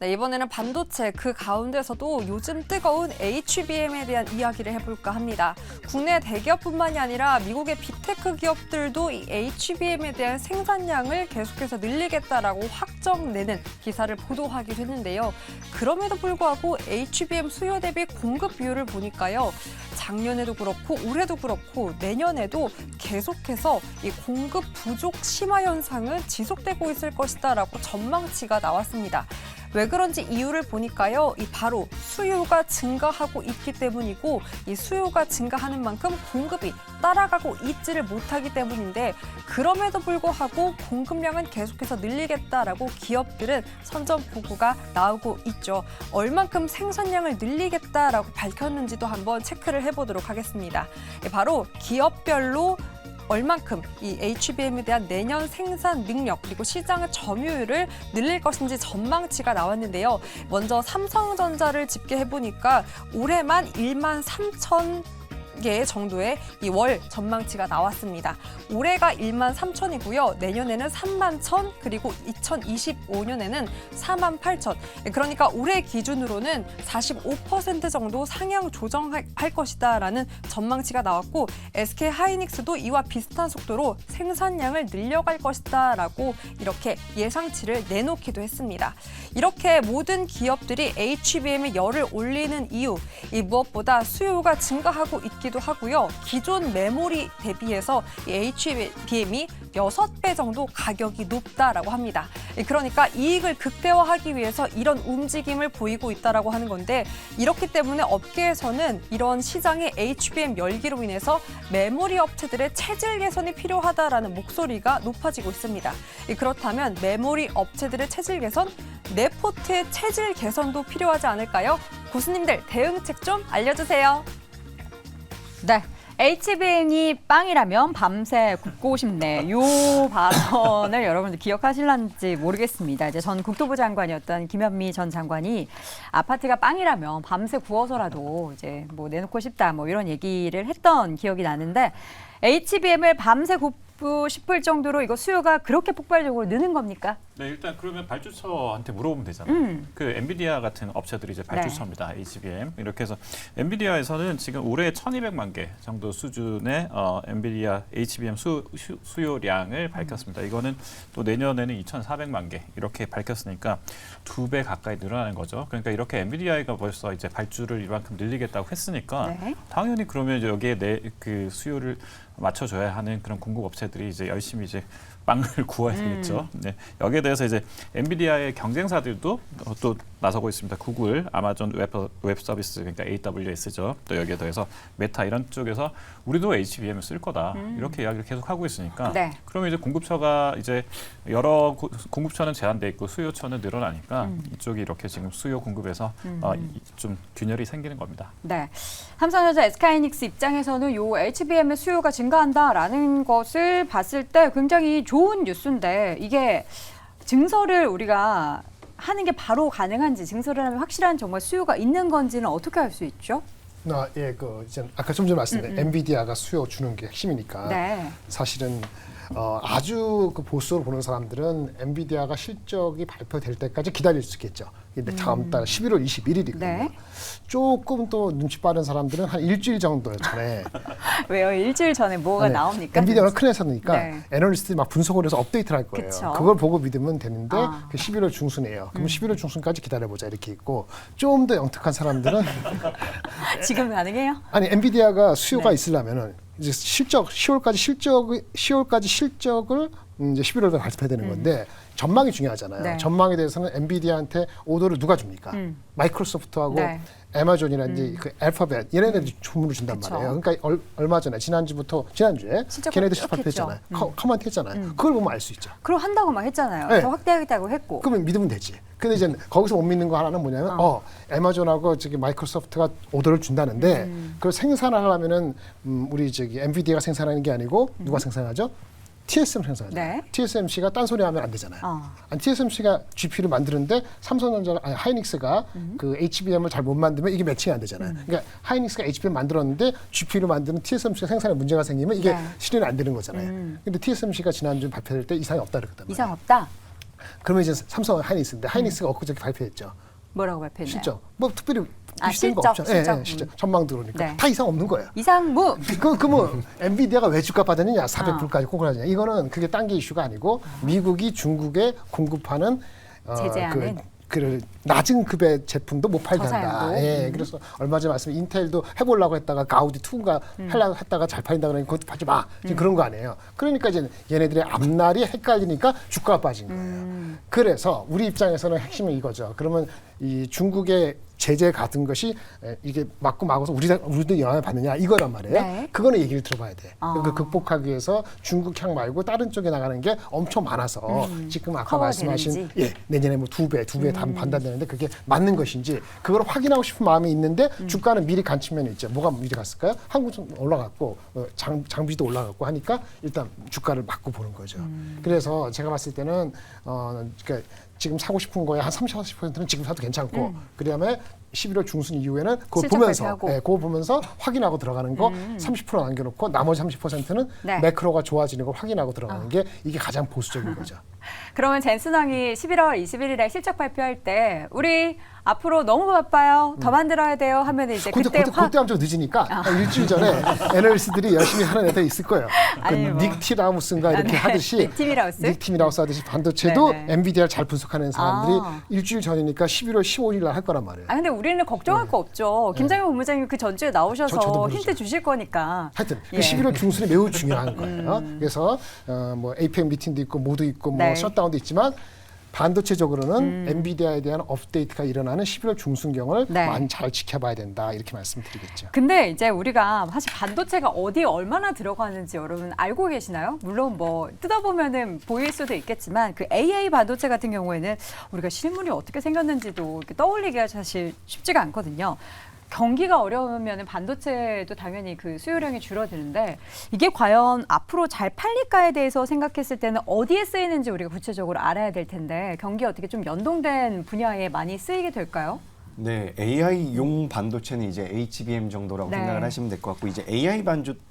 네, 이번에는 반도체 그 가운데서도 요즘 뜨거운 HBM에 대한 이야기를 해볼까 합니다. 국내 대기업뿐만이 아니라 미국의 빅테크 기업들도 이 HBM에 대한 생산량을 계속해서 늘리겠다라고 확정내는 기사를 보도하기도 했는데요. 그럼에도 불구하고 HBM 수요 대비 공급 비율을 보니까요. 작년에도 그렇고 올해도 그렇고 내년에도 계속해서 이 공급 부족 심화 현상은 지속되고 있을 것이다라고 전망치가 나왔습니다. 왜 그런지 이유를 보니까요. 이 바로 수요가 증가하고 있기 때문이고 이 수요가 증가하는 만큼 공급이 따라가고 있지를 못하기 때문인데 그럼에도 불구하고 공급량은 계속해서 늘리겠다라고 기업들은 선전 보고가 나오고 있죠. 얼만큼 생산량을 늘리겠다라고 밝혔는지도 한번 체크를 해보도록 하겠습니다. 바로 기업별로 얼만큼 이 HBM에 대한 내년 생산 능력 그리고 시장의 점유율을 늘릴 것인지 전망치가 나왔는데요. 먼저 삼성전자를 집계해보니까 올해만 1만 3천 개 정도의 이 월 전망치가 나왔습니다. 올해가 1만 3천이고요. 내년에는 3만 1천 그리고 2025년에는 4만 8천. 그러니까 올해 기준으로는 45% 정도 상향 조정할 것이다라는 전망치가 나왔고 SK 하이닉스도 이와 비슷한 속도로 생산량을 늘려갈 것이다라고 이렇게 예상치를 내놓기도 했습니다. 이렇게 모든 기업들이 HBM에 열을 올리는 이유, 이 무엇보다 수요가 증가하고 있기도 하고요. 기존 메모리 대비해서 이 HBM이 6배 정도 가격이 높다라고 합니다. 그러니까 이익을 극대화하기 위해서 이런 움직임을 보이고 있다라고 하는 건데 이렇기 때문에 업계에서는 이런 시장의 HBM 열기로 인해서 메모리 업체들의 체질 개선이 필요하다라는 목소리가 높아지고 있습니다. 그렇다면 메모리 업체들의 체질 개선, 네포트의 체질 개선도 필요하지 않을까요? 교수님들 대응책 좀 알려주세요. 네. HBM이 빵이라면 밤새 굽고 싶네. 요 발언을 여러분들 기억하실런지 모르겠습니다. 이제 전 국토부 장관이었던 김현미 전 장관이 아파트가 빵이라면 밤새 구워서라도 이제 뭐 내놓고 싶다 뭐 이런 얘기를 했던 기억이 나는데 HBM을 밤새 굽고 싶을 정도로 이거 수요가 그렇게 폭발적으로 느는 겁니까? 네, 일단 그러면 발주처한테 물어보면 되잖아요. 그 엔비디아 같은 업체들이 이제 발주처입니다. 네. HBM. 이렇게 해서 엔비디아에서는 지금 올해 1,200만 개 정도 수준의 엔비디아 HBM 수요량을 밝혔습니다. 이거는 또 내년에는 2,400만 개 이렇게 밝혔으니까 2배 가까이 늘어나는 거죠. 그러니까 이렇게 엔비디아가 벌써 이제 발주를 이만큼 늘리겠다고 했으니까 네. 당연히 그러면 이제 여기에 그 수요를 맞춰줘야 하는 그런 공급 업체들이 이제 열심히 이제 빵을 구워야 되겠죠. 네. 여기에 대해서 이제 엔비디아의 경쟁사들도 또 나서고 있습니다. 구글, 아마존 웹 서비스 그러니까 AWS죠. 또 여기에 더해서 메타 이런 쪽에서 우리도 HBM을 쓸 거다 이렇게 이야기를 계속 하고 있으니까 네. 그러면 이제 공급처가 이제 여러 공급처는 제한돼 있고 수요처는 늘어나니까 이쪽이 이렇게 지금 수요 공급에서 좀 균열이 생기는 겁니다. 네. 삼성전자 SK하이닉스 입장에서는 요 HBM의 수요가 증가한다라는 것을 봤을 때 굉장히 좋은 뉴스인데 이게 증설을 우리가 하는 게 바로 가능한지 증설을 하면 확실한 정말 수요가 있는 건지는 어떻게 알 수 있죠? 예, 이제 아까 좀 전에 말씀드린 엔비디아가 수요 주는 게 핵심이니까 네. 사실은 아주 그 보수적으로 보는 사람들은 엔비디아가 실적이 발표될 때까지 기다릴 수 있겠죠. 근데 다음 달 11월 21일이거든요. 네. 조금 또 눈치 빠른 사람들은 한 일주일 정도 전에 왜요? 일주일 전에 뭐가 나옵니까? 엔비디아가 큰 회사니까 네. 애널리스트들이 막 분석을 해서 업데이트를 할 거예요. 그쵸. 그걸 보고 믿으면 되는데 그 11월 중순이에요. 그럼 11월 중순까지 기다려보자 이렇게 있고 좀 더 영특한 사람들은 지금 가능해요? 아니 엔비디아가 수요가 네. 있으려면은 이제 10월까지 실적을 이제 11월에 발표해야 되는 건데 전망이 중요하잖아요. 네. 전망에 대해서는 엔비디아한테 오더를 누가 줍니까? 마이크로소프트하고 네. 애마존이라든지 그 알파벳 얘네들이 주문을 준단 그쵸. 말이에요. 그러니까 얼마 전에 지난주에 실적 걔네들 쭉 발표했잖아요. 했죠. 커먼트 했잖아요. 그걸 보면 알 수 있죠. 그럼 한다고 막 했잖아요. 네. 더 확대하겠다고 했고. 그러면 믿으면 되지. 근데 이제 거기서 못 믿는 거 하나는 뭐냐면 애마존하고 저기 마이크로소프트가 오더를 준다는데 그걸 생산을 하려면은 우리 저기 엔비디아가 생산하는 게 아니고 누가 생산하죠? TSM 생산하죠. 네. TSMC가 딴소리 하면 안 되잖아요. 아니, TSMC가 GPU를 만드는데 삼성전자 아니 하이닉스가 그 HBM을 잘 못 만들면 이게 매칭이 안 되잖아요. 그러니까 하이닉스가 HBM 만들었는데 GPU를 만드는 TSMC가 생산에 문제가 생기면 이게 네. 실현이 안 되는 거잖아요. 근데 TSMC가 지난주 발표할 때 이상이 없다 그랬단 말이에요. 이상 없다? 그러면 이제 삼성 하이닉스인데 하이닉스가 엊그저께 발표했죠. 뭐라고 발표했나요? 실적. 뭐 특별히 아, 비슷한 거 실적, 없죠. 실적. 실적. 전망 들어오니까 네. 다 이상 없는 거예요. 이상무. 뭐 엔비디아가 왜 주가 빠졌느냐, 400불까지 콩글하느냐. 이거는 그게 딴 게 이슈가 아니고 미국이 중국에 공급하는 제재하는 그 낮은 급의 제품도 못 팔게 한다. 저사양도. 예, 그래서 얼마 전에 말씀 인텔도 해보려고 했다가 가우디 2가 하려고 했다가 잘 팔린다 그러니까 그것도 하지 마. 지금 그런 거 아니에요. 그러니까 이제 얘네들의 앞날이 헷갈리니까 주가가 빠진 거예요. 그래서 우리 입장에서는 핵심은 이거죠. 그러면 이 중국의 제재 같은 것이 이게 맞고 마고서 우리도 영향을 받느냐 이거란 말이에요. 네. 그거는 얘기를 들어봐야 돼. 그걸 극복하기 위해서 중국향 말고 다른 쪽에 나가는 게 엄청 많아서 지금 아까 커버가 말씀하신 되는지. 내년에 뭐 두 배 반단되는데 그게 맞는 것인지 그걸 확인하고 싶은 마음이 있는데 주가는 미리 간 측면이 있죠. 뭐가 미리 갔을까요? 한국도 올라갔고 장비도 올라갔고 하니까 일단 주가를 맞고 보는 거죠. 그래서 제가 봤을 때는 그러니까 지금 사고 싶은 거에 한 30, 40%는 지금 사도 괜찮고 그다음에 11월 중순 이후에는 그거 실적 보면서 발표하고. 그거 보면서 확인하고 들어가는 거 30% 남겨놓고 나머지 30%는 네. 매크로가 좋아지는 걸 확인하고 들어가는 게 이게 가장 보수적인 거죠. 그러면 젠슨왕이 11월 21일에 실적 발표할 때 우리 앞으로 너무 바빠요. 더 만들어야 돼요. 하면 이제 그때 그때 하면 좀 늦으니까 한 일주일 전에 애널리스트들이 열심히 하는 애들 있을 거예요. 아니, 뭐. 닉 티라우스인가 이렇게 네. 하듯이 닉 티미라우스? 닉 티미라우스 하듯이 반도체도 네네. 엔비디아를 잘 분석하는 사람들이 아. 일주일 전이니까 11월 15일 날 할 거란 말이에요. 아 근데 우리는 걱정할 거 없죠. 김장현 본부장님 그 전주에 나오셔서 저도 모르죠. 힌트 주실 거니까. 하여튼 예. 그 11월 중순이 매우 중요한 거예요. 그래서 뭐 APEC 미팅도 있고 모두 있고 뭐 네. 셧다운도 있지만 반도체적으로는 엔비디아에 대한 업데이트가 일어나는 11월 중순경을 네. 많이 잘 지켜봐야 된다 이렇게 말씀드리겠죠. 근데 이제 우리가 사실 반도체가 어디에 얼마나 들어가는지 여러분 알고 계시나요? 물론 뭐 뜯어보면은 보일 수도 있겠지만 그 AI 반도체 같은 경우에는 우리가 실물이 어떻게 생겼는지도 이렇게 떠올리기가 사실 쉽지가 않거든요. 경기가 어려우면 반도체도 당연히 그 수요량이 줄어드는데 이게 과연 앞으로 잘 팔릴까에 대해서 생각했을 때는 어디에 쓰이는지 우리가 구체적으로 알아야 될 텐데 경기 어떻게 좀 연동된 분야에 많이 쓰이게 될까요? 네, AI용 반도체는 이제 HBM 정도라고 네. 생각을 하시면 될 것 같고 이제 AI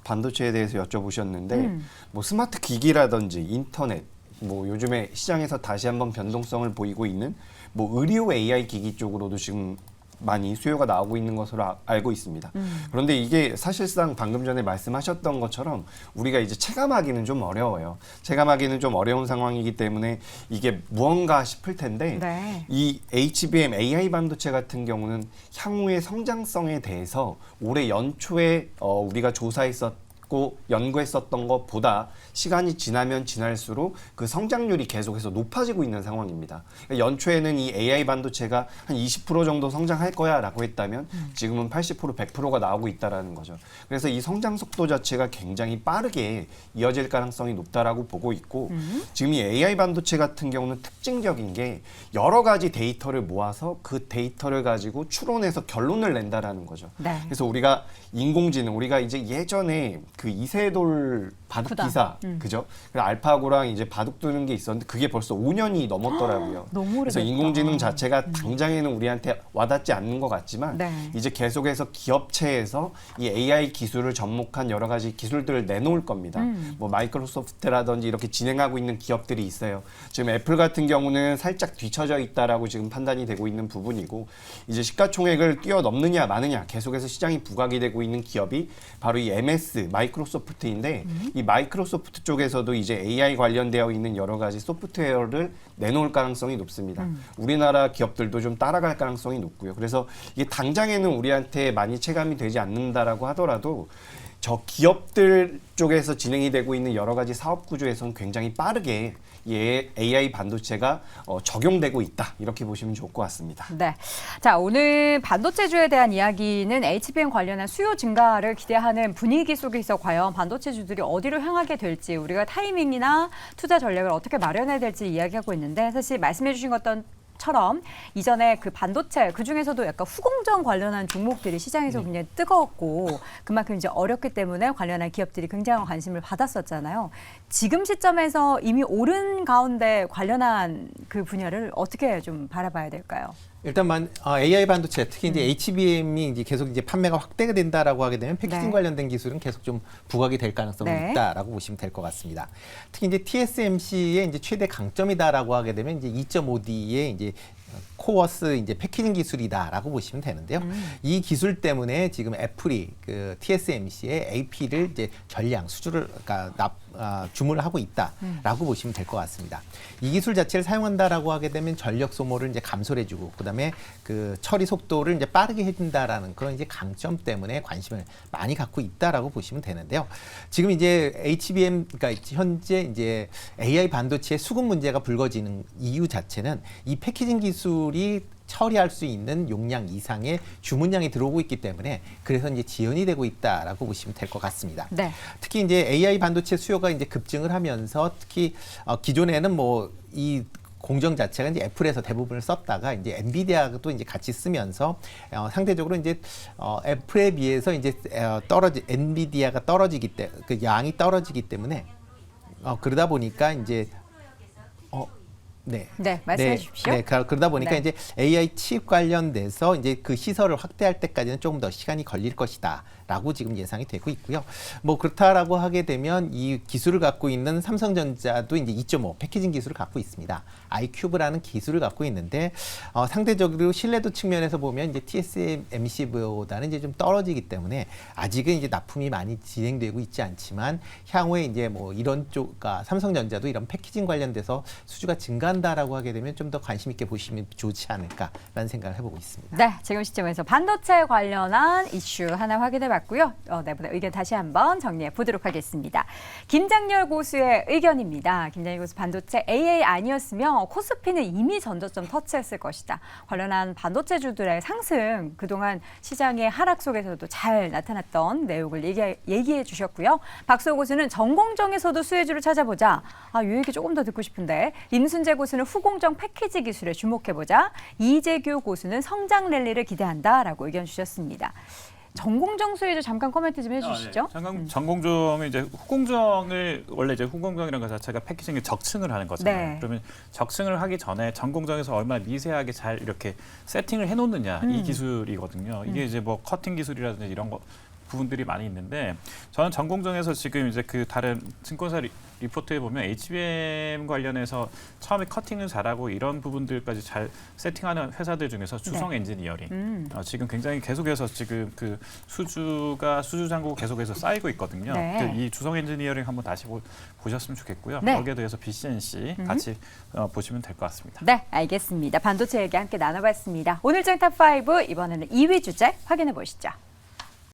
반도체에 대해서 여쭤보셨는데 뭐 스마트 기기라든지 인터넷 뭐 요즘에 시장에서 다시 한번 변동성을 보이고 있는 뭐 의료 AI 기기 쪽으로도 지금 많이 수요가 나오고 있는 것으로 알고 있습니다. 그런데 이게 사실상 방금 전에 말씀하셨던 것처럼 우리가 이제 체감하기는 좀 어려워요. 체감하기는 좀 어려운 상황이기 때문에 이게 무언가 싶을 텐데 네. 이 HBM AI 반도체 같은 경우는 향후의 성장성에 대해서 올해 연초에 우리가 조사했었고 연구했었던 것보다 시간이 지나면 지날수록 그 성장률이 계속해서 높아지고 있는 상황입니다. 그러니까 연초에는 이 AI 반도체가 한 20% 정도 성장할 거야라고 했다면 지금은 80%, 100%가 나오고 있다라는 거죠. 그래서 이 성장 속도 자체가 굉장히 빠르게 이어질 가능성이 높다라고 보고 있고 지금 이 AI 반도체 같은 경우는 특징적인 게 여러 가지 데이터를 모아서 그 데이터를 가지고 추론해서 결론을 낸다라는 거죠. 네. 그래서 우리가 인공지능, 우리가 이제 예전에 그 이세돌 바둑 구단. 기사, 그죠? 그 알파고랑 이제 바둑 두는 게 있었는데 그게 벌써 5년이 넘었더라고요. 너무 그래서 오래됐다. 인공지능 자체가 당장에는 우리한테 와닿지 않는 것 같지만 네. 이제 계속해서 기업체에서 이 AI 기술을 접목한 여러 가지 기술들을 내놓을 겁니다. 뭐 마이크로소프트라든지 이렇게 진행하고 있는 기업들이 있어요. 지금 애플 같은 경우는 살짝 뒤처져 있다라고 지금 판단이 되고 있는 부분이고 이제 시가총액을 뛰어넘느냐 마느냐 계속해서 시장이 부각이 되고 있는 기업이 바로 이 MS 마이크로소프트인데 이 마이크로소프트 쪽에서도 이제 AI 관련되어 있는 여러 가지 소프트웨어를 내놓을 가능성이 높습니다. 우리나라 기업들도 좀 따라갈 가능성이 높고요. 그래서 이게 당장에는 우리한테 많이 체감이 되지 않는다라고 하더라도 저 기업들 쪽에서 진행이 되고 있는 여러 가지 사업 구조에서는 굉장히 빠르게 이 AI 반도체가 적용되고 있다. 이렇게 보시면 좋을 것 같습니다. 네. 자, 오늘 반도체주에 대한 이야기는 HBM 관련한 수요 증가를 기대하는 분위기 속에서 과연 반도체주들이 어디로 향하게 될지 우리가 타이밍이나 투자 전략을 어떻게 마련해야 될지 이야기하고 있는데 사실 말씀해 주신 것처럼 이전에 그 반도체 그중에서도 약간 후공정 관련한 종목들이 시장에서 굉장히 뜨거웠고 그만큼 이제 어렵기 때문에 관련한 기업들이 굉장한 관심을 받았었잖아요. 지금 시점에서 이미 오른 가운데 관련한 그 분야를 어떻게 좀 바라봐야 될까요? 일단 AI 반도체 특히 이제 HBM이 이제 계속 이제 판매가 확대가 된다라고 하게 되면 패키징 네. 관련된 기술은 계속 좀 부각이 될 가능성이 네. 있다라고 보시면 될 것 같습니다. 특히 이제 TSMC의 이제 최대 강점이다라고 하게 되면 이제 2.5D의 이제 코어스 이제 패키징 기술이다라고 보시면 되는데요. 이 기술 때문에 지금 애플이 그 TSMC의 AP를 이제 전량 수주를 그러니까 주문을 하고 있다라고 보시면 될 것 같습니다. 이 기술 자체를 사용한다라고 하게 되면 전력 소모를 이제 감소를 해주고 그다음에 그 처리 속도를 이제 빠르게 해준다라는 그런 이제 강점 때문에 관심을 많이 갖고 있다라고 보시면 되는데요. 지금 이제 HBM 그러니까 현재 이제 AI 반도체의 수급 문제가 불거지는 이유 자체는 이 패키징 기술이 처리할 수 있는 용량 이상의 주문량이 들어오고 있기 때문에 그래서 이제 지연이 되고 있다라고 보시면 될 것 같습니다. 네. 특히 이제 AI 반도체 수요가 이제 급증을 하면서 특히 기존에는 뭐 이 공정 자체가 이제 애플에서 대부분을 썼다가 이제 엔비디아도 이제 같이 쓰면서 상대적으로 이제 애플에 비해서 이제 엔비디아가 떨어지기 때문에 그 양이 떨어지기 때문에 그러다 보니까 이제 네, 말씀해 주십시오. 네, 그러다 보니까 네. 이제 AI 칩 관련돼서 이제 그 시설을 확대할 때까지는 조금 더 시간이 걸릴 것이다라고 지금 예상이 되고 있고요. 뭐 그렇다라고 하게 되면 이 기술을 갖고 있는 삼성전자도 이제 2.5 패키징 기술을 갖고 있습니다. iCube라는 기술을 갖고 있는데 상대적으로 신뢰도 측면에서 보면 이제 TSMC보다는 이제 좀 떨어지기 때문에 아직은 이제 납품이 많이 진행되고 있지 않지만 향후에 이제 뭐 이런 쪽과 삼성전자도 이런 패키징 관련돼서 수주가 증가한다라고 하게 되면 좀 더 관심 있게 보시면 좋지 않을까라는 생각을 해보고 있습니다. 네, 지금 시점에서 반도체 관련한 이슈 하나 확인해봤고요. 내부의 의견 다시 한번 정리해 보도록 하겠습니다. 김장렬 고수의 의견입니다. 김장렬 고수 반도체 AI 아니었으면 코스피는 이미 전저점 터치했을 것이다. 관련한 반도체주들의 상승 그동안 시장의 하락 속에서도 잘 나타났던 내용을 얘기해 주셨고요. 박수호 고수는 전공정에서도 수혜주를 찾아보자. 이 얘기 조금 더 듣고 싶은데 임순재 고수는 후공정 패키지 기술에 주목해보자. 이재규 고수는 성장 랠리를 기대한다라고 의견 주셨습니다. 전공정 수혜주 잠깐 코멘트 좀 해주시죠. 전공정은 이제 후공정을 원래 이제 후공정이라는 것 자체가 패키징의 적층을 하는 거잖아요. 네. 그러면 적층을 하기 전에 전공정에서 얼마나 미세하게 잘 이렇게 세팅을 해놓느냐 이 기술이거든요. 이게 이제 뭐 커팅 기술이라든지 이런 거 부분들이 많이 있는데 저는 전공정에서 지금 이제 그 다른 증권사 리포트에 보면 HBM 관련해서 처음에 커팅을 잘하고 이런 부분들까지 잘 세팅하는 회사들 중에서 주성 엔지니어링 지금 굉장히 계속해서 지금 그 수주 잔고 계속해서 쌓이고 있거든요. 네. 이 주성 엔지니어링 한번 다시 보셨으면 좋겠고요. 네. 여기에 대해서 BCNC 같이 보시면 될 것 같습니다. 네, 알겠습니다. 반도체 얘기 함께 나눠봤습니다. 오늘장 탑5 이번에는 2위 주제 확인해 보시죠.